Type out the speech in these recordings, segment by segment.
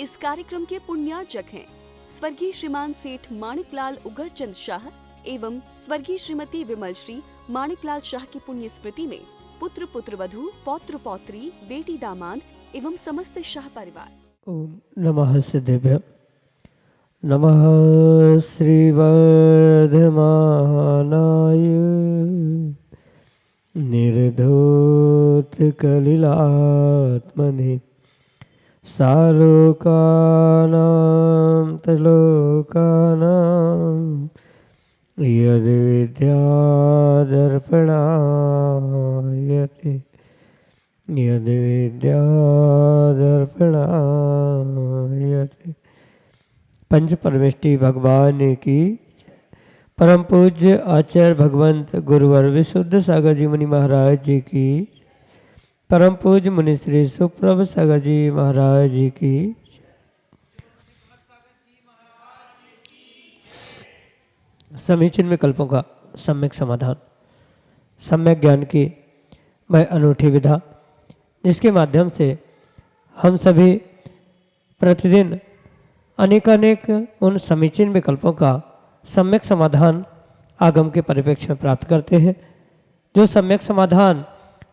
इस कार्यक्रम के पुण्यार्चक हैं स्वर्गीय श्रीमान सेठ माणिकलाल उगरचंद शाह एवं स्वर्गीय श्रीमती विमल श्री माणिकलाल शाह की पुण्य स्मृति में पुत्र पुत्रवधू पौत्र पौत्री बेटी दामाद एवं समस्त शाह परिवार। ओम नमः सिद्धेभ्य। नमः श्रीवर्धमानाय निर्धूत कलिलात्मने सालोकानां त्रिलोकानां यद् विद्यादर्पणायते यद् विद्यादर्पणायते। पंच परमेष्टि भगवान की परम पूज्य आचार्य भगवंत गुरुवर विशुद्ध सागर जी मुनि महाराज जी की, परम पूज्य मुनि श्री सुप्रभ सागर जी महाराज जी की, समीचीन विकल्पों का सम्यक समाधान, सम्यक ज्ञान की वह अनूठी विधा जिसके माध्यम से हम सभी प्रतिदिन अनेकानेक उन समीचीन विकल्पों का सम्यक समाधान आगम के परिप्रेक्ष्य में प्राप्त करते हैं, जो सम्यक समाधान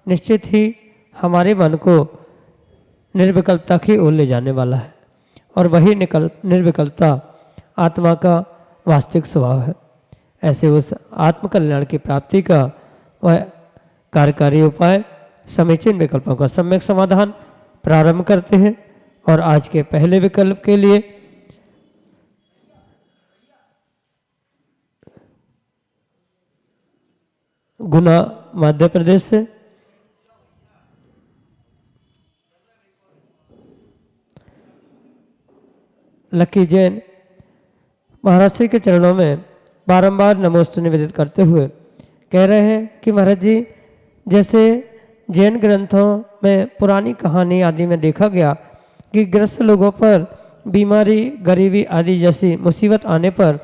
निश्चित ही हमारे मन को निर्विकल्पता की ओर ले जाने वाला है और वही निर्विकल्पता आत्मा का वास्तविक स्वभाव है। ऐसे उस आत्मकल्याण की प्राप्ति का वह कार्यकारी उपाय समीचीन विकल्पों का सम्यक समाधान प्रारंभ करते हैं। और आज के पहले विकल्प के लिए गुना मध्य प्रदेश से लकी जैन महाराज श्री के चरणों में बारंबार नमोस्तु निवेदित करते हुए कह रहे हैं कि महाराज जी, जैसे जैन ग्रंथों में पुरानी कहानी आदि में देखा गया कि ग्रस्त लोगों पर बीमारी गरीबी आदि जैसी मुसीबत आने पर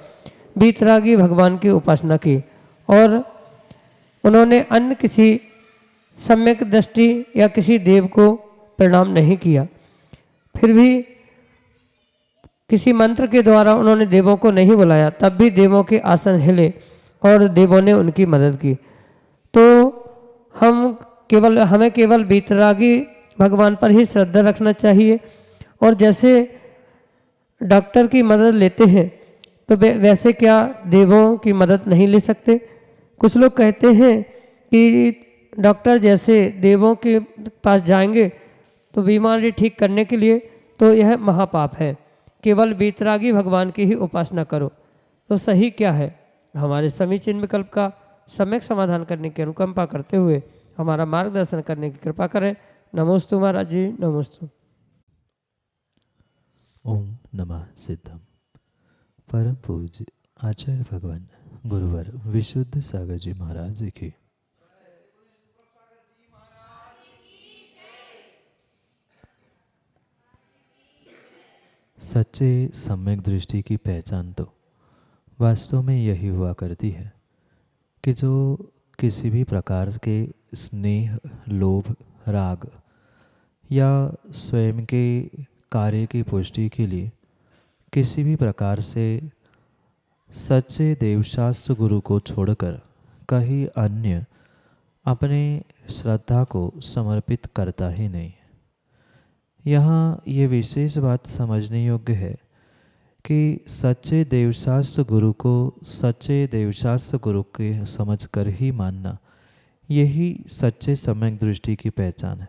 बीतरागी भगवान की उपासना की और उन्होंने अन्य किसी सम्यक दृष्टि या किसी देव को प्रणाम नहीं किया, फिर भी किसी मंत्र के द्वारा उन्होंने देवों को नहीं बुलाया, तब भी देवों के आसन हिले और देवों ने उनकी मदद की। तो हमें केवल बीतरागी भगवान पर ही श्रद्धा रखना चाहिए और जैसे डॉक्टर की मदद लेते हैं तो वैसे क्या देवों की मदद नहीं ले सकते। कुछ लोग कहते हैं कि डॉक्टर जैसे देवों के पास जाएंगे तो बीमारी ठीक करने के लिए, तो यह महापाप है। केवल बीतरागी भगवान की ही उपासना करो। तो सही क्या है? हमारे समीचीन विकल्प का सम्यक समाधान करने की अनुकंपा करते हुए हमारा मार्गदर्शन करने की कृपा करें। नमोस्तु महाराज जी, नमोस्तु। ओम नमः सिद्धम। परम पूज्य आचार्य भगवान गुरुवर विशुद्ध सागर जी महाराज जी की सच्चे सम्यक दृष्टि की पहचान तो वास्तव में यही हुआ करती है कि जो किसी भी प्रकार के स्नेह, लोभ, राग या स्वयं के कार्य की पुष्टि के लिए किसी भी प्रकार से सच्चे देवशास्त्र गुरु को छोड़कर कहीं अन्य अपने श्रद्धा को समर्पित करता ही नहीं। यहाँ ये विशेष बात समझने योग्य है कि सच्चे देवशास्त्र गुरु को सच्चे देवशास्त्र गुरु के समझकर ही मानना, यही सच्चे सम्यक दृष्टि की पहचान है।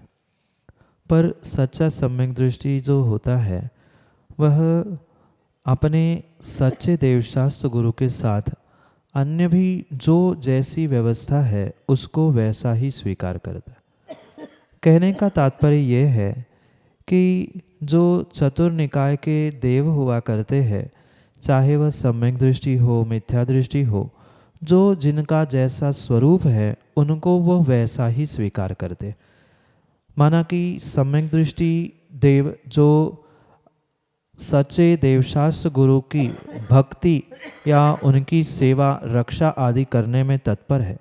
पर सच्चा सम्यक दृष्टि जो होता है वह अपने सच्चे देवशास्त्र गुरु के साथ अन्य भी जो जैसी व्यवस्था है उसको वैसा ही स्वीकार करता है। कहने का तात्पर्य यह है कि जो चतुर निकाय के देव हुआ करते हैं, चाहे वह सम्यक दृष्टि हो, मिथ्या दृष्टि हो, जो जिनका जैसा स्वरूप है उनको वह वैसा ही स्वीकार करते। माना कि सम्यक दृष्टि देव जो सच्चे देवशास्त्र गुरु की भक्ति या उनकी सेवा, रक्षा आदि करने में तत्पर है,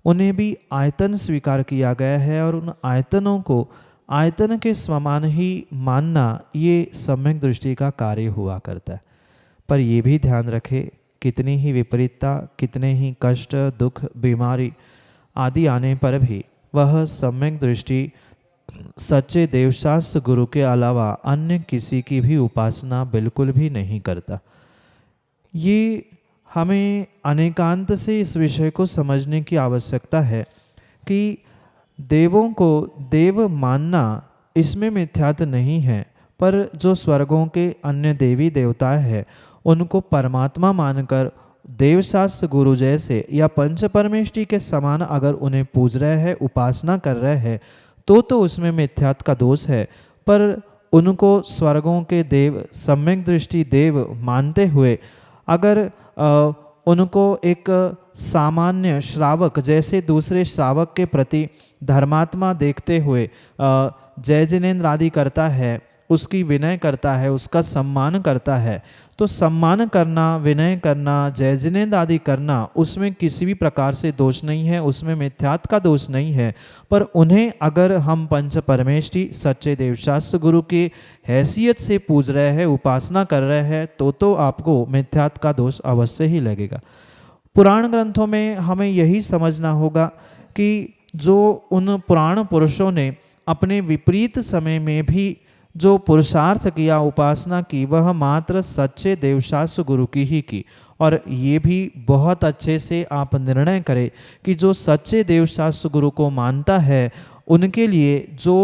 उन्हें भी आयतन स्वीकार किया गया है और उन आयतनों को आयतन के समान ही मानना ये सम्यक दृष्टि का कार्य हुआ करता है। पर ये भी ध्यान रखें, कितनी ही विपरीतता, कितने ही कष्ट, दुख, बीमारी आदि आने पर भी वह सम्यक दृष्टि सच्चे देवशास्त्र गुरु के अलावा अन्य किसी की भी उपासना बिल्कुल भी नहीं करता। ये हमें अनेकांत से इस विषय को समझने की आवश्यकता है कि देवों को देव मानना इसमें मिथ्यात्व नहीं है, पर जो स्वर्गों के अन्य देवी देवता है उनको परमात्मा मानकर देवशास्त्र गुरु जैसे या पंच परमेष्टि के समान अगर उन्हें पूज रहे हैं, उपासना कर रहे हैं, तो उसमें मिथ्यात्व का दोष है। पर उनको स्वर्गों के देव, सम्यक दृष्टि देव मानते हुए अगर उनको एक सामान्य श्रावक जैसे दूसरे श्रावक के प्रति धर्मात्मा देखते हुए जय जिनेन्द्र आदि करता है, उसकी विनय करता है, उसका सम्मान करता है, तो सम्मान करना, विनय करना, जय जिनेन्द्र आदि करना उसमें किसी भी प्रकार से दोष नहीं है, उसमें मिथ्यात्व का दोष नहीं है। पर उन्हें अगर हम पंच परमेष्टि सच्चे देवशास्त्र गुरु की हैसियत से पूज रहे हैं, उपासना कर रहे हैं, तो आपको मिथ्यात्व का दोष अवश्य ही लगेगा। पुराण ग्रंथों में हमें यही समझना होगा कि जो उन पुराण पुरुषों ने अपने विपरीत समय में भी जो पुरुषार्थ किया, उपासना की, वह मात्र सच्चे देवशास्त्र गुरु की ही की। और ये भी बहुत अच्छे से आप निर्णय करें कि जो सच्चे देवशास्त्र गुरु को मानता है उनके लिए जो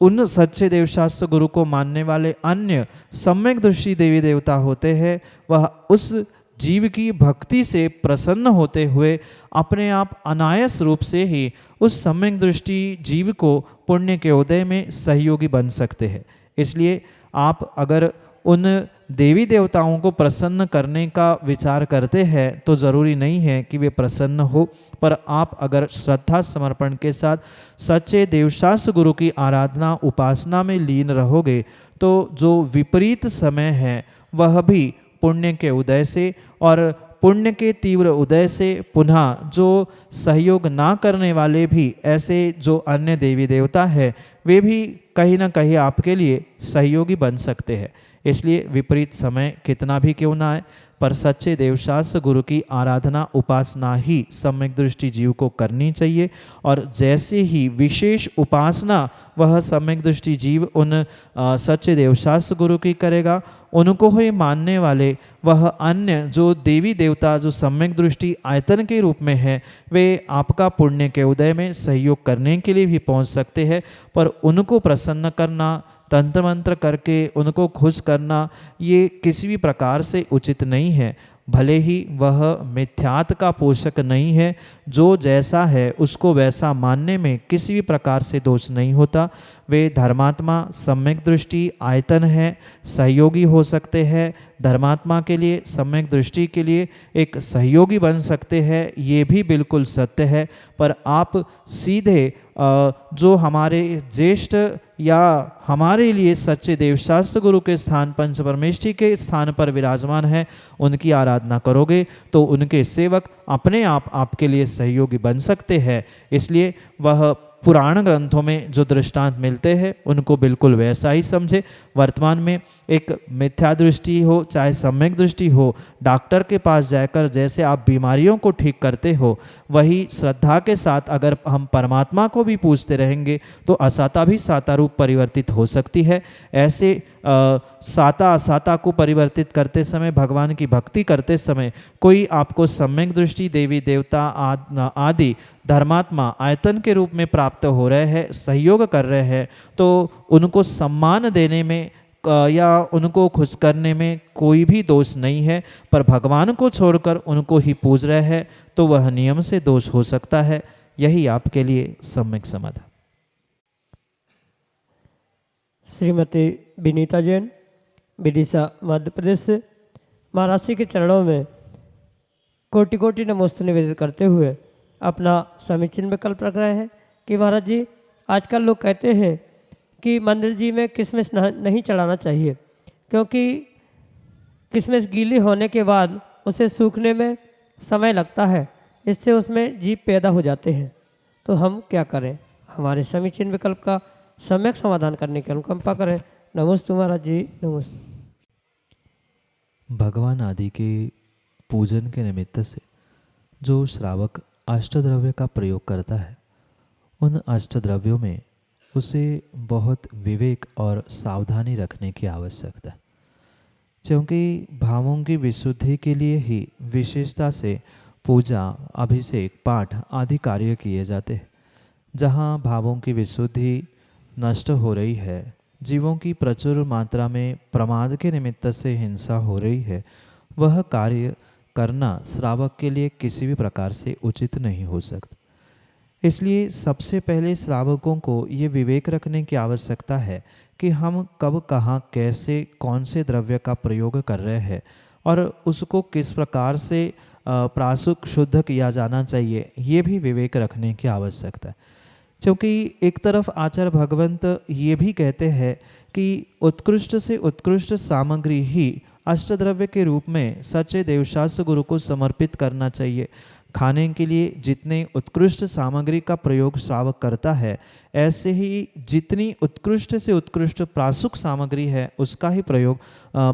उन सच्चे देवशास्त्र गुरु को मानने वाले अन्य सम्यक दृष्टि देवी देवता होते हैं, वह उस जीव की भक्ति से प्रसन्न होते हुए अपने आप अनायास रूप से ही उस सम्यक दृष्टि जीव को पुण्य के उदय में सहयोगी बन सकते हैं। इसलिए आप अगर उन देवी देवताओं को प्रसन्न करने का विचार करते हैं तो ज़रूरी नहीं है कि वे प्रसन्न हो, पर आप अगर श्रद्धा समर्पण के साथ सच्चे देवशास्त्र गुरु की आराधना उपासना में लीन रहोगे तो जो विपरीत समय है वह भी पुण्य के उदय से और पुण्य के तीव्र उदय से पुनः जो सहयोग ना करने वाले भी ऐसे जो अन्य देवी देवता है वे भी कहीं ना कहीं आपके लिए सहयोगी बन सकते हैं। इसलिए विपरीत समय कितना भी क्यों ना आए, पर सच्चे देवशास्त्र गुरु की आराधना उपासना ही सम्यक दृष्टि जीव को करनी चाहिए। और जैसे ही विशेष उपासना वह सम्यक दृष्टि जीव उन सच्चे देवशास्त्र गुरु की करेगा, उनको ही मानने वाले वह अन्य जो देवी देवता जो सम्यक दृष्टि आयतन के रूप में है वे आपका पुण्य के उदय में सहयोग करने के लिए भी पहुंच सकते हैं। पर उनको प्रसन्न करना, तंत्र मंत्र करके उनको खुश करना, ये किसी भी प्रकार से उचित नहीं है। भले ही वह मिथ्यात्व का पोषक नहीं है, जो जैसा है उसको वैसा मानने में किसी भी प्रकार से दोष नहीं होता। वे धर्मात्मा सम्यक दृष्टि आयतन है, सहयोगी हो सकते हैं, धर्मात्मा के लिए सम्यक दृष्टि के लिए एक सहयोगी बन सकते हैं, ये भी बिल्कुल सत्य है। पर आप सीधे जो हमारे ज्येष्ठ या हमारे लिए सच्चे देवशास्त्र गुरु के स्थान पंच परमेष्टि के स्थान पर विराजमान है उनकी आराधना करोगे तो उनके सेवक अपने आप आपके लिए सहयोगी बन सकते हैं। इसलिए वह पुराण ग्रंथों में जो दृष्टांत मिलते हैं उनको बिल्कुल वैसा ही समझे। वर्तमान में एक मिथ्या दृष्टि हो चाहे सम्यक दृष्टि हो, डॉक्टर के पास जाकर जैसे आप बीमारियों को ठीक करते हो, वही श्रद्धा के साथ अगर हम परमात्मा को भी पूजते रहेंगे तो असाता भी साता रूप परिवर्तित हो सकती है। ऐसे साता असाता को परिवर्तित करते समय, भगवान की भक्ति करते समय कोई आपको सम्यक दृष्टि देवी देवता आदि धर्मात्मा आयतन के रूप में प्राप्त हो रहे हैं, सहयोग कर रहे हैं, तो उनको सम्मान देने में या उनको खुश करने में कोई भी दोष नहीं है। पर भगवान को छोड़कर उनको ही पूज रहे हैं तो वह नियम से दोष हो सकता है। यही आपके लिए सम्यक समाधान। श्रीमती विनीता जैन, विदिशा मध्य प्रदेश से, महाराज श्री के चरणों में कोटि कोटि नमोस्तु निवेदित करते हुए अपना समीचीन विकल्प रख रहे हैं कि महाराज जी, आजकल लोग कहते हैं कि मंदिर जी में किशमिश नहीं चढ़ाना चाहिए क्योंकि किशमिश गीली होने के बाद उसे सूखने में समय लगता है, इससे उसमें जीव पैदा हो जाते हैं। तो हम क्या करें? हमारे समीचीन विकल्प का सम्यक समाधान करने की अनुकंपा करें। नमोस्तु महाराज जी, नमस्ते। भगवान आदि के पूजन के निमित्त से जो श्रावक अष्टद्रव्य का प्रयोग करता है, उन अष्टद्रव्यों में उसे बहुत विवेक और सावधानी रखने की आवश्यकता है, क्योंकि भावों की विशुद्धि के लिए ही विशेषता से पूजा, अभिषेक, पाठ आदि कार्य किए जाते हैं। जहाँ भावों की विशुद्धि नष्ट हो रही है, जीवों की प्रचुर मात्रा में प्रमाद के निमित्त से हिंसा हो रही है, वह कार्य करना श्रावक के लिए किसी भी प्रकार से उचित नहीं हो सकता। इसलिए सबसे पहले श्रावकों को ये विवेक रखने की आवश्यकता है कि हम कब, कहाँ, कैसे, कौन से द्रव्य का प्रयोग कर रहे हैं और उसको किस प्रकार से प्रासुक शुद्ध किया जाना चाहिए, ये भी विवेक रखने की आवश्यकता है। क्योंकि एक तरफ आचार्य भगवंत ये भी कहते हैं कि उत्कृष्ट से उत्कृष्ट सामग्री ही अष्टद्रव्य के रूप में सच्चे देवशास्त्र गुरु को समर्पित करना चाहिए। खाने के लिए जितने उत्कृष्ट सामग्री का प्रयोग श्रावक करता है, ऐसे ही जितनी उत्कृष्ट से उत्कृष्ट प्रासुक सामग्री है उसका ही प्रयोग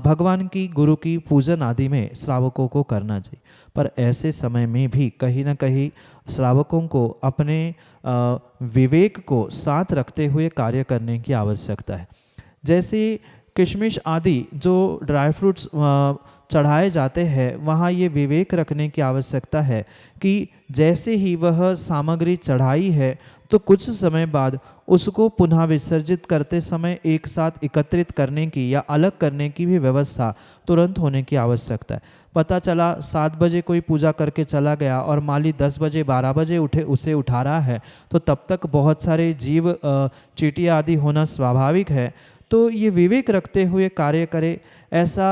भगवान की, गुरु की पूजन आदि में श्रावकों को करना चाहिए। पर ऐसे समय में भी कहीं ना कहीं श्रावकों को अपने विवेक को साथ रखते हुए कार्य करने की आवश्यकता है। जैसे किशमिश आदि जो ड्राई फ्रूट्स चढ़ाए जाते हैं, वहाँ ये विवेक रखने की आवश्यकता है कि जैसे ही वह सामग्री चढ़ाई है तो कुछ समय बाद उसको पुनः विसर्जित करते समय एक साथ एकत्रित करने की या अलग करने की भी व्यवस्था तुरंत होने की आवश्यकता है। पता चला 7 बजे कोई पूजा करके चला गया और माली 10 बजे 12 बजे उसे उठा रहा है, तो तब तक बहुत सारे जीव चींटियाँ आदि होना स्वाभाविक है। तो ये विवेक रखते हुए कार्य करे। ऐसा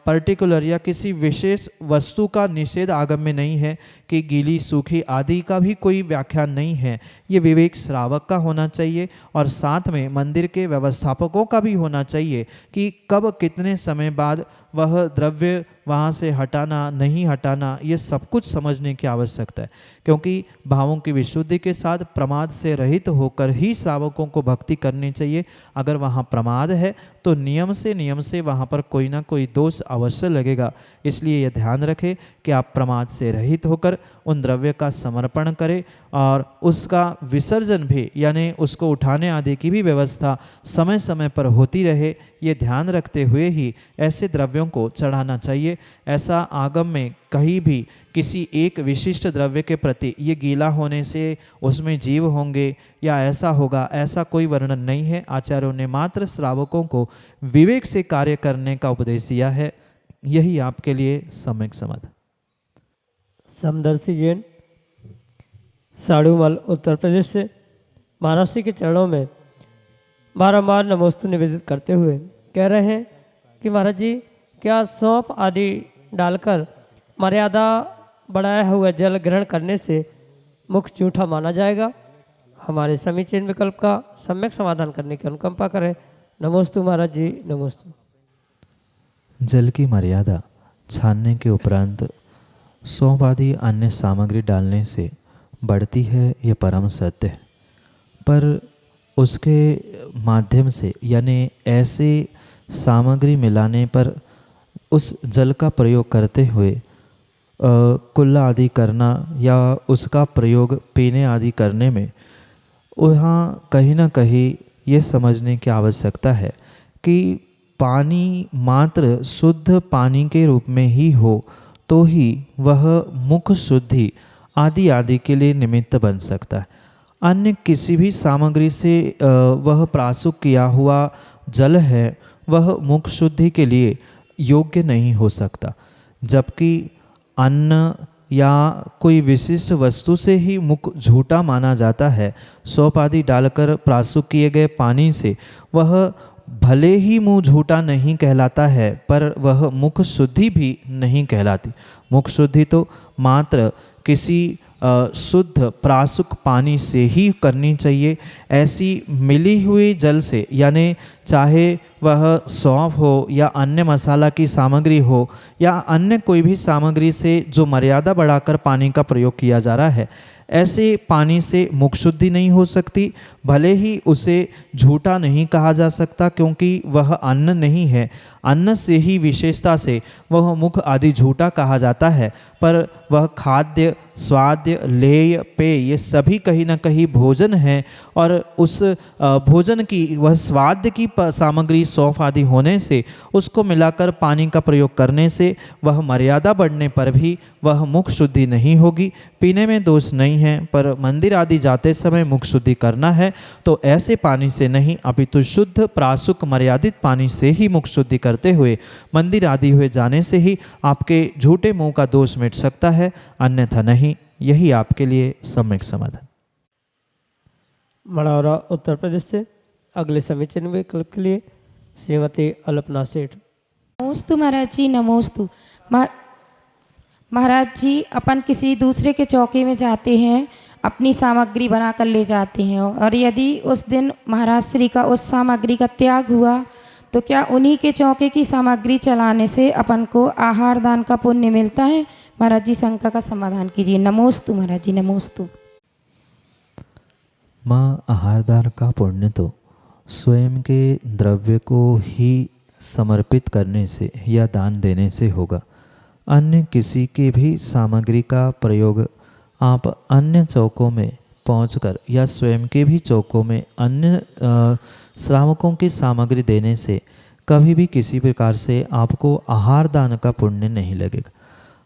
पर्टिकुलर या किसी विशेष वस्तु का निषेध आगम में नहीं है कि गीली, सूखी आदि का भी कोई व्याख्यान नहीं है। ये विवेक श्रावक का होना चाहिए और साथ में मंदिर के व्यवस्थापकों का भी होना चाहिए कि कब, कितने समय बाद वह द्रव्य वहाँ से हटाना, नहीं हटाना, ये सब कुछ समझने की आवश्यकता है। क्योंकि भावों की विशुद्धि के साथ प्रमाद से रहित होकर ही श्रावकों को भक्ति करनी चाहिए। अगर वहाँ प्रमाद है तो नियम से वहाँ पर कोई ना कोई दोष अवश्य लगेगा। इसलिए यह ध्यान रखें कि आप प्रमाद से रहित होकर उन द्रव्य का समर्पण करें और उसका विसर्जन भी, यानी उसको उठाने आदि की भी व्यवस्था समय समय पर होती रहे। ये ध्यान रखते हुए ही ऐसे द्रव्यों को चढ़ाना चाहिए। ऐसा आगम में कहीं भी किसी एक विशिष्ट द्रव्य के प्रति ये गीला होने से उसमें जीव होंगे या ऐसा होगा, ऐसा कोई वर्णन नहीं है। आचार्यों ने मात्र श्रावकों को विवेक से कार्य करने का उपदेश दिया है। यही आपके लिए सम्यक समाधान। समदर्शी जैन, साड़ूमल, उत्तर प्रदेश से महाराज के चरणों में बारंबार नमोस्तु निवेदित करते हुए कह रहे हैं कि महाराज जी, क्या सौंफ आदि डालकर मर्यादा बढ़ाया हुआ जल ग्रहण करने से मुख जूठा माना जाएगा? हमारे समीचीन विकल्प का सम्यक समाधान करने की अनुकंपा करें। नमोस्तु महाराज जी, नमोस्तु। जल की मर्यादा छानने के उपरांत सौंफ आदि अन्य सामग्री डालने से बढ़ती है, यह परम सत्य है। पर उसके माध्यम से, यानी ऐसे सामग्री मिलाने पर उस जल का प्रयोग करते हुए कुल्ला आदि करना या उसका प्रयोग पीने आदि करने में, वहाँ कहीं ना कहीं ये समझने की आवश्यकता है कि पानी मात्र शुद्ध पानी के रूप में ही हो तो ही वह मुख शुद्धि आदि आदि के लिए निमित्त बन सकता है। अन्य किसी भी सामग्री से वह प्रासुक किया हुआ जल है, वह मुख शुद्धि के लिए योग्य नहीं हो सकता। जबकि अन्न या कोई विशिष्ट वस्तु से ही मुख झूठा माना जाता है। सौंफ आदि डालकर प्रासुक किए गए पानी से वह भले ही मुंह झूठा नहीं कहलाता है, पर वह मुख शुद्धि भी नहीं कहलाती। मुख शुद्धि तो मात्र किसी शुद्ध प्रासुक पानी से ही करनी चाहिए। ऐसी मिली हुई जल से, यानी चाहे वह सौंफ हो या अन्य मसाला की सामग्री हो या अन्य कोई भी सामग्री से जो मर्यादा बढ़ाकर पानी का प्रयोग किया जा रहा है, ऐसे पानी से मुख शुद्धि नहीं हो सकती। भले ही उसे झूठा नहीं कहा जा सकता क्योंकि वह अन्न नहीं है, अन्न से ही विशेषता से वह मुख आदि झूठा कहा जाता है, पर वह खाद्य, स्वाद्य, लेय, पेय ये सभी कहीं ना कहीं भोजन है। और उस भोजन की वह स्वाद्य की सामग्री सौंफ आदि होने से उसको मिलाकर पानी का प्रयोग करने से वह मर्यादा बढ़ने पर भी वह मुख शुद्धि नहीं होगी। पीने में दोष नहीं है, पर मंदिर आदि जाते समय मुख शुद्धि करना है तो ऐसे पानी से नहीं अपितु शुद्ध प्रासुक मर्यादित पानी से ही मुख शुद्धि करते हुए मंदिर आदि हुए जाने से ही आपके झूठे मुंह का दोष मिट सकता है, अन्यथा नहीं। यही आपके लिए सम्यक समाधान। मढ़ौरा उत्तर प्रदेश से अगले समीचीन विकल्प के लिए श्रीमती अल्पना सेठ। नमोस्तु महाराज जी, नमोस्तु। महाराज जी, अपन किसी दूसरे के चौके में जाते हैं, अपनी सामग्री बना कर ले जाते हैं, और यदि उस दिन महाराज श्री का उस सामग्री का त्याग हुआ तो क्या उन्हीं के चौके की सामग्री चलाने से अपन को आहार दान का पुण्य मिलता है? महाराज जी शंका का समाधान कीजिए। नमोस्तु महाराज जी, नमोस्तु। माँ, आहार दान का पुण्य तो स्वयं के द्रव्य को ही समर्पित करने से या दान देने से होगा। अन्य किसी की भी सामग्री का प्रयोग आप अन्य चौकों में पहुंचकर या स्वयं के भी चौकों में अन्य श्रावकों की सामग्री देने से कभी भी किसी प्रकार से आपको आहार दान का पुण्य नहीं लगेगा।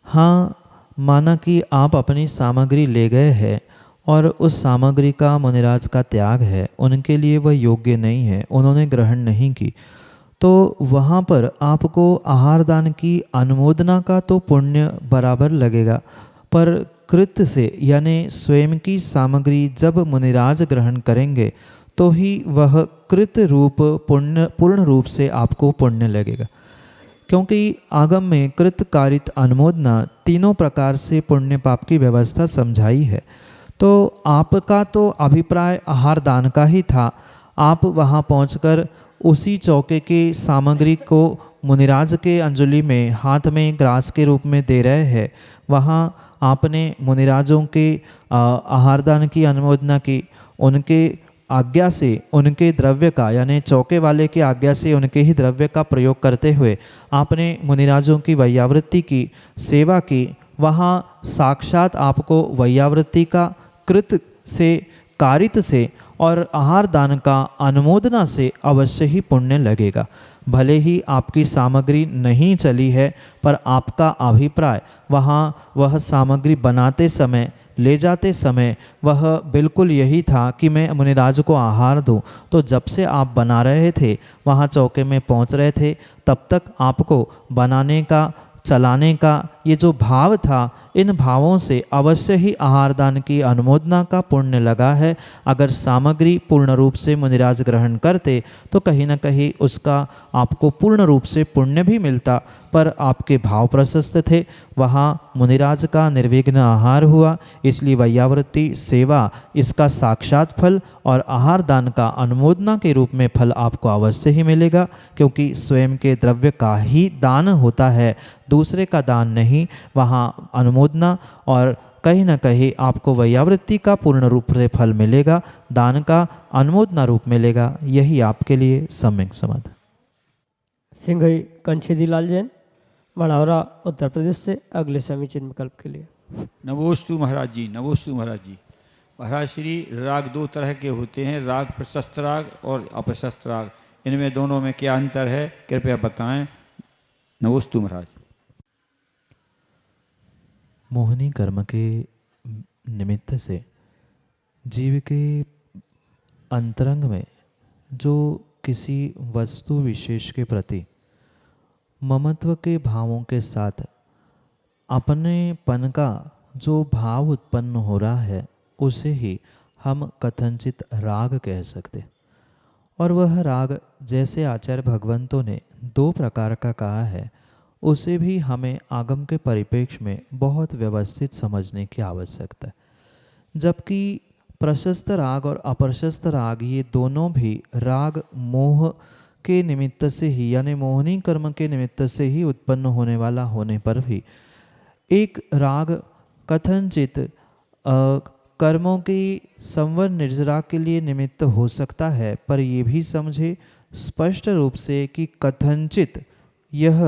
हाँ, माना कि आप अपनी सामग्री ले गए हैं और उस सामग्री का मुनिराज का त्याग है, उनके लिए वह योग्य नहीं है, उन्होंने ग्रहण नहीं की, तो वहाँ पर आपको आहार दान की अनुमोदना का तो पुण्य बराबर लगेगा, पर कृत से यानी स्वयं की सामग्री जब मुनिराज ग्रहण करेंगे तो ही वह कृत रूप पुण्य पूर्ण रूप से आपको पुण्य लगेगा। क्योंकि आगम में कृत कारित अनुमोदना तीनों प्रकार से पुण्य पाप की व्यवस्था समझाई है। तो आपका तो अभिप्राय आहार दान का ही था। आप वहाँ पहुंचकर उसी चौके की सामग्री को मुनिराज के अंजलि में हाथ में ग्रास के रूप में दे रहे हैं। वहाँ आपने मुनिराजों के आहार दान की अनुमोदना की, उनके आज्ञा से उनके द्रव्य का यानी चौके वाले की आज्ञा से उनके ही द्रव्य का प्रयोग करते हुए आपने मुनिराजों की वैयावृत्ति की सेवा की। वहाँ साक्षात आपको वैयावृत्ति का कृत से कारित से और आहार दान का अनुमोदना से अवश्य ही पुण्य लगेगा। भले ही आपकी सामग्री नहीं चली है, पर आपका अभिप्राय वहाँ वह सामग्री बनाते समय ले जाते समय वह बिल्कुल यही था कि मैं मुनिराज को आहार दूं। तो जब से आप बना रहे थे, वहाँ चौके में पहुँच रहे थे, तब तक आपको बनाने का चलाने का ये जो भाव था, इन भावों से अवश्य ही आहार दान की अनुमोदना का पुण्य लगा है। अगर सामग्री पूर्ण रूप से मुनिराज ग्रहण करते तो कहीं ना कहीं उसका आपको पूर्ण रूप से पुण्य भी मिलता, पर आपके भाव प्रशस्त थे। वहाँ मुनिराज का निर्विघ्न आहार हुआ, इसलिए वैयावृत्ति सेवा इसका साक्षात फल और आहार दान का अनुमोदना के रूप में फल आपको अवश्य ही मिलेगा, क्योंकि स्वयं के द्रव्य का ही दान होता है, दूसरे का दान नहीं। वहाँ अनुमोदना और कहीं ना कहीं आपको वैयावृत्ति का पूर्ण रूप से फल मिलेगा, दान का अनुमोदना रूप मिलेगा। यही आपके लिए सम्यक समाधान। सिंघई कंछेदी लाल जैन, मढ़ौरा उत्तर प्रदेश से अगले समीचीन विकल्प के लिए। नमोस्तु महाराज जी, नमोस्तु महाराज जी। महाराज श्री, राग दो तरह के होते हैं, राग प्रशस्त राग और अप्रशस्त राग। इनमें दोनों में क्या अंतर है, कृपया बताएं। नमोस्तु महाराज। मोहिनी कर्म के निमित्त से जीव के अंतरंग में जो किसी वस्तु विशेष के प्रति ममत्व के भावों के साथ अपनेपन का जो भाव उत्पन्न हो रहा है, उसे ही हम कथनचित राग कह सकते। और वह राग जैसे आचार्य भगवंतों ने दो प्रकार का कहा है, उसे भी हमें आगम के परिप्रेक्ष्य में बहुत व्यवस्थित समझने की आवश्यकता है। जबकि प्रशस्त राग और अप्रशस्त राग ये दोनों भी राग मोह के निमित्त से ही यानी मोहनी कर्म के निमित्त से ही उत्पन्न होने वाला होने पर भी एक राग कथनचित कर्मों की संवर निर्जरा के लिए निमित्त हो सकता है, पर ये भी समझे स्पष्ट रूप से कि कथनचित यह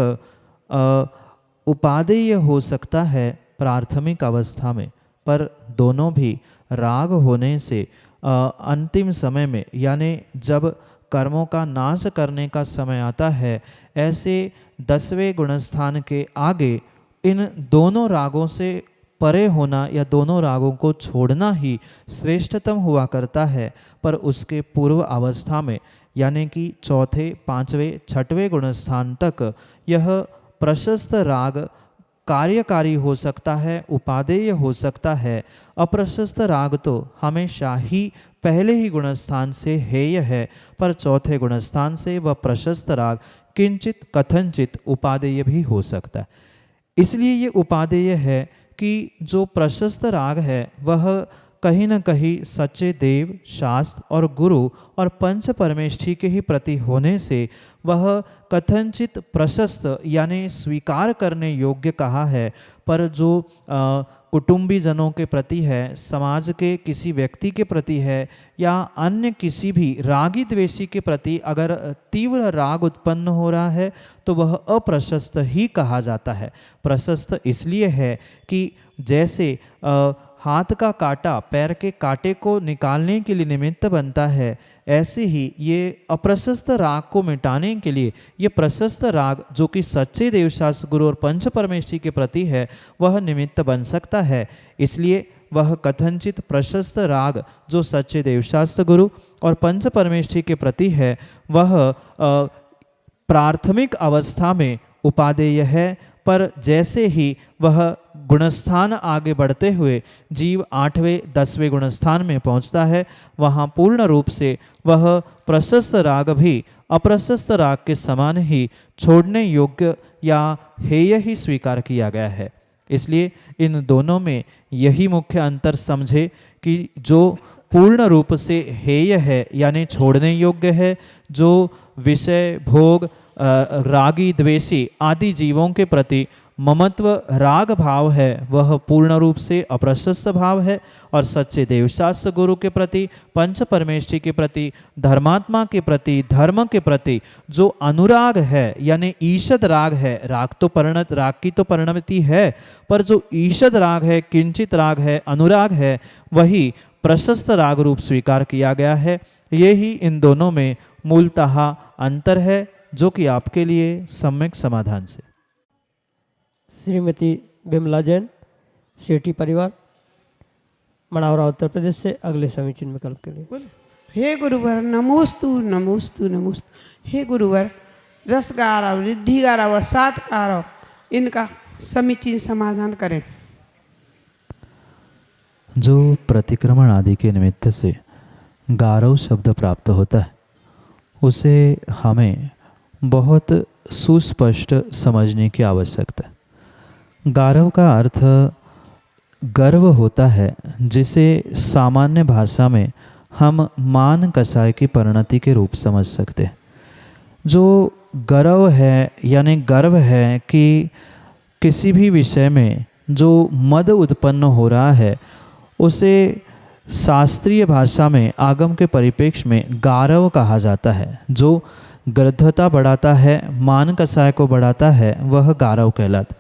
उपादेय हो सकता है प्राथमिक अवस्था में, पर दोनों भी राग होने से अंतिम समय में, यानी जब कर्मों का नाश करने का समय आता है, ऐसे 10वें गुणस्थान के आगे इन दोनों रागों से परे होना या दोनों रागों को छोड़ना ही श्रेष्ठतम हुआ करता है। पर उसके पूर्व अवस्था में, यानी कि चौथे, पांचवें, छठवें गुणस्थान तक यह प्रशस्त राग कार्यकारी हो सकता है, उपादेय हो सकता है। अप्रशस्त राग तो हमेशा ही पहले ही गुणस्थान से हेय है, पर चौथे गुणस्थान से वह प्रशस्त राग किंचित कथनचित उपादेय भी हो सकता है। इसलिए ये उपादेय है कि जो प्रशस्त राग है वह कहीं न कहीं सच्चे देव, शास्त्र और गुरु और पंच परमेष्ठी के ही प्रति होने से वह कथनचित प्रशस्त यानी स्वीकार करने योग्य कहा है। पर जो कुटुंबी जनों के प्रति है, समाज के किसी व्यक्ति के प्रति है, या अन्य किसी भी रागी द्वेषी के प्रति अगर तीव्र राग उत्पन्न हो रहा है तो वह अप्रशस्त ही कहा जाता है। प्रशस्त इसलिए है कि जैसे हाथ का कांटा पैर के कांटे को निकालने के लिए निमित्त बनता है, ऐसे ही ये अप्रशस्त राग को मिटाने के लिए ये प्रशस्त राग जो कि सच्चे देवशास्त्र गुरु और पंच परमेष्ठी के प्रति है वह निमित्त बन सकता है। इसलिए वह कथनचित प्रशस्त राग जो सच्चे देवशास्त्र गुरु और पंच परमेष्ठी के प्रति है वह प्राथमिक अवस्था में उपादेय है। पर जैसे ही वह गुणस्थान आगे बढ़ते हुए जीव 8वें 10वें गुणस्थान में पहुंचता है, वहाँ पूर्ण रूप से वह प्रशस्त राग भी अप्रशस्त राग के समान ही छोड़ने योग्य या हेय ही स्वीकार किया गया है। इसलिए इन दोनों में यही मुख्य अंतर समझे कि जो पूर्ण रूप से हेय है यानी छोड़ने योग्य है, जो विषय भोग रागी द्वेषी आदि जीवों के प्रति ममत्व राग भाव है वह पूर्ण रूप से अप्रशस्त भाव है, और सच्चे देवशास्त्र गुरु के प्रति, पंच परमेष्ठी के प्रति, धर्मात्मा के प्रति, धर्म के प्रति जो अनुराग है यानी ईषद राग है, राग की तो परिणति है, पर जो ईषद राग है, किंचित राग है, अनुराग है, वही प्रशस्त राग रूप स्वीकार किया गया है। ये ही इन दोनों में मूलतः अंतर है जो कि आपके लिए सम्यक समाधान से। श्रीमती बिमला जैन, सेठी परिवार, मड़ावरा उत्तर प्रदेश से अगले समीचीन विकल्प के लिए। हे गुरुवर नमोस्तु नमोस्तु नमोस्तु। हे गुरुवर रस गारव, रिद्धि गारव और सात गारव इनका समीचीन समाधान करें। जो प्रतिक्रमण आदि के निमित्त से गारव शब्द प्राप्त होता है उसे हमें बहुत सुस्पष्ट समझने की आवश्यकता है। गारव का अर्थ गर्व होता है, जिसे सामान्य भाषा में हम मान कसाय की परिणति के रूप समझ सकते हैं। जो गर्व है यानी गर्व है कि किसी भी विषय में जो मद उत्पन्न हो रहा है उसे शास्त्रीय भाषा में आगम के परिप्रेक्ष्य में गारव कहा जाता है। जो गृद्धता बढ़ाता है, मान कसाय को बढ़ाता है, वह गारव कहलाता।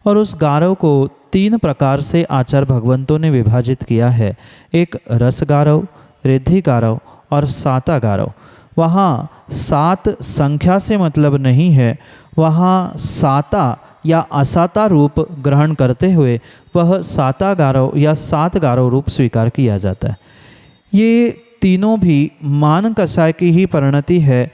और उस गारव को 3 प्रकार से आचार्य भगवंतों ने विभाजित किया है। एक रस गारव, रिद्धि गारव और साता गारव। वहाँ 7 संख्या से मतलब नहीं है, वहाँ साता या असाता रूप ग्रहण करते हुए वह साता गारव या 7 गारव रूप स्वीकार किया जाता है। ये तीनों भी मान कसाय की ही परिणति है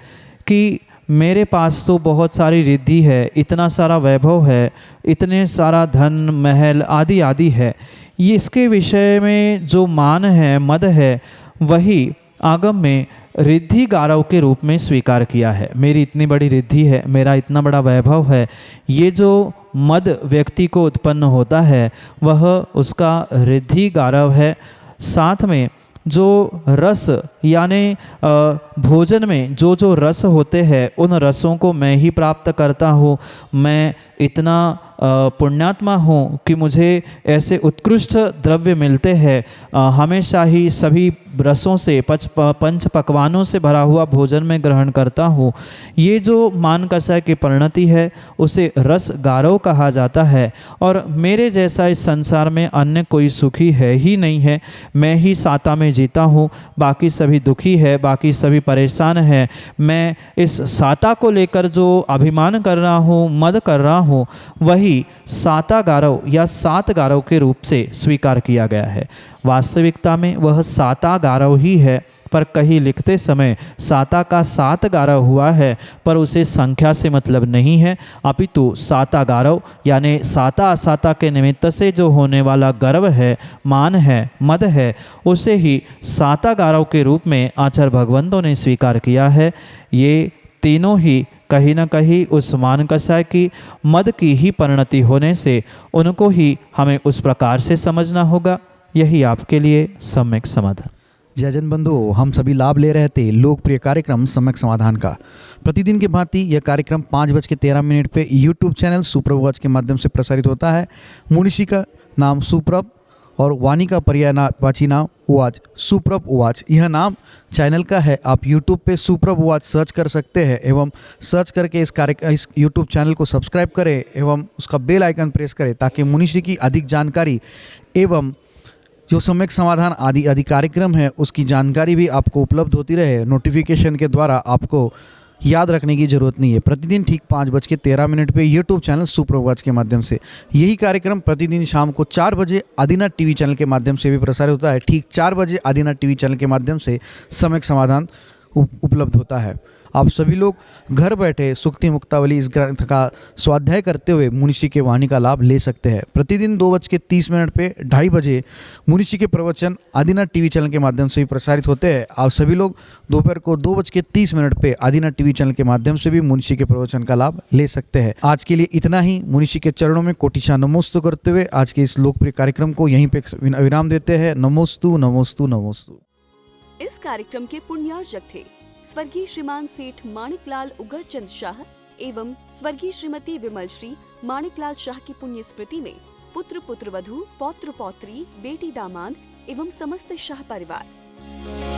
कि मेरे पास तो बहुत सारी रिद्धि है, इतना सारा वैभव है, इतने सारा धन महल आदि आदि है। ये इसके विषय में जो मान है, मद है, वही आगम में रिद्धि गारव के रूप में स्वीकार किया है। मेरी इतनी बड़ी रिद्धि है, मेरा इतना बड़ा वैभव है, ये जो मद व्यक्ति को उत्पन्न होता है वह उसका रिद्धि गारव है। साथ में जो रस यानी भोजन में जो जो रस होते हैं उन रसों को मैं ही प्राप्त करता हूँ। मैं इतना पुण्यात्मा हूँ कि मुझे ऐसे उत्कृष्ट द्रव्य मिलते हैं। हमेशा ही सभी रसों से पंच पकवानों से भरा हुआ भोजन में ग्रहण करता हूँ। ये जो मान कषाय की परिणति है उसे रस गारव कहा जाता है। और मेरे जैसा इस संसार में अन्य कोई सुखी है ही नहीं है। मैं ही साता में जीता हूँ, बाकी सभी दुखी है, बाकी सभी परेशान है। मैं इस साता को लेकर जो अभिमान कर रहा हूँ, मद कर रहा हूँ, वही साता गारव या सात गारव के रूप से स्वीकार किया गया है। वास्तविकता में वह साता गारव ही है, पर कहीं लिखते समय साता का सात गारव हुआ है, पर उसे संख्या से मतलब नहीं है, अपितु साता गारव यानी साता असाता के निमित्त से जो होने वाला गर्व है, मान है, मद है, उसे ही साता गारव के रूप में आचार्य भगवंतों ने स्वीकार किया है। ये तीनों ही कहीं न कहीं उस मान कषाय की मद की ही परिणति होने से उनको ही हमें उस प्रकार से समझना होगा। यही आपके लिए सम्यक समाधान। जय जन बंधु, हम सभी लाभ ले रहे थे लोकप्रिय कार्यक्रम सम्यक समाधान का। प्रतिदिन की भांति यह कार्यक्रम 5:13 पे यूट्यूब चैनल सुप्रभ वॉच के माध्यम से प्रसारित होता है। मुनिषी का नाम सुप्रभ और वाणी का पर्यायवाची नाम उवाच, सुप्रभ उवाच यह नाम चैनल का है। आप यूट्यूब पे सुप्रभ उवाच सर्च कर सकते हैं एवं सर्च करके इस यूट्यूब चैनल को सब्सक्राइब करें एवं उसका बेल आइकन प्रेस करें ताकि मुनिषी की अधिक जानकारी एवं जो सम्यक समाधान आदि कार्यक्रम है उसकी जानकारी भी आपको उपलब्ध होती रहे। नोटिफिकेशन के द्वारा आपको याद रखने की जरूरत नहीं है। प्रतिदिन ठीक 5:13 पे यूट्यूब चैनल सुप्रभ वॉच के माध्यम से यही कार्यक्रम प्रतिदिन शाम को 4 बजे आदिनाथ टीवी चैनल के माध्यम से भी प्रसारित होता है। ठीक 4 बजे आदिनाथ टीवी चैनल के माध्यम से सम्यक समाधान उपलब्ध होता है। आप सभी लोग घर बैठे सुक्ति मुक्तावली इस ग्रंथ का स्वाध्याय करते हुए मुनिषी के वाणी का लाभ ले सकते हैं। प्रतिदिन 2:30 पे 2:30 बजे मुनिषी के प्रवचन आदिनाथ टीवी चैनल के माध्यम से भी प्रसारित होते हैं। आप सभी लोग दोपहर को 2:30 पे आदिनाथ टीवी चैनल के माध्यम से भी मुनिषी के प्रवचन का लाभ ले सकते हैं। आज के लिए इतना ही। मुनिषी के चरणों में कोटिशा नमोस्तु करते हुए आज के इस लोकप्रिय कार्यक्रम को यहीं पे विराम देते हैं। नमोस्तु नमोस्तु नमोस्तु। इस कार्यक्रम के पुण्यार्जक थे स्वर्गीय श्रीमान सेठ माणिकलाल उगरचंद शाह एवं स्वर्गीय श्रीमती विमल श्री माणिकलाल शाह की पुण्य स्मृति में पुत्र पुत्रवधू, पौत्र पौत्री, बेटी दामाद एवं समस्त शाह परिवार।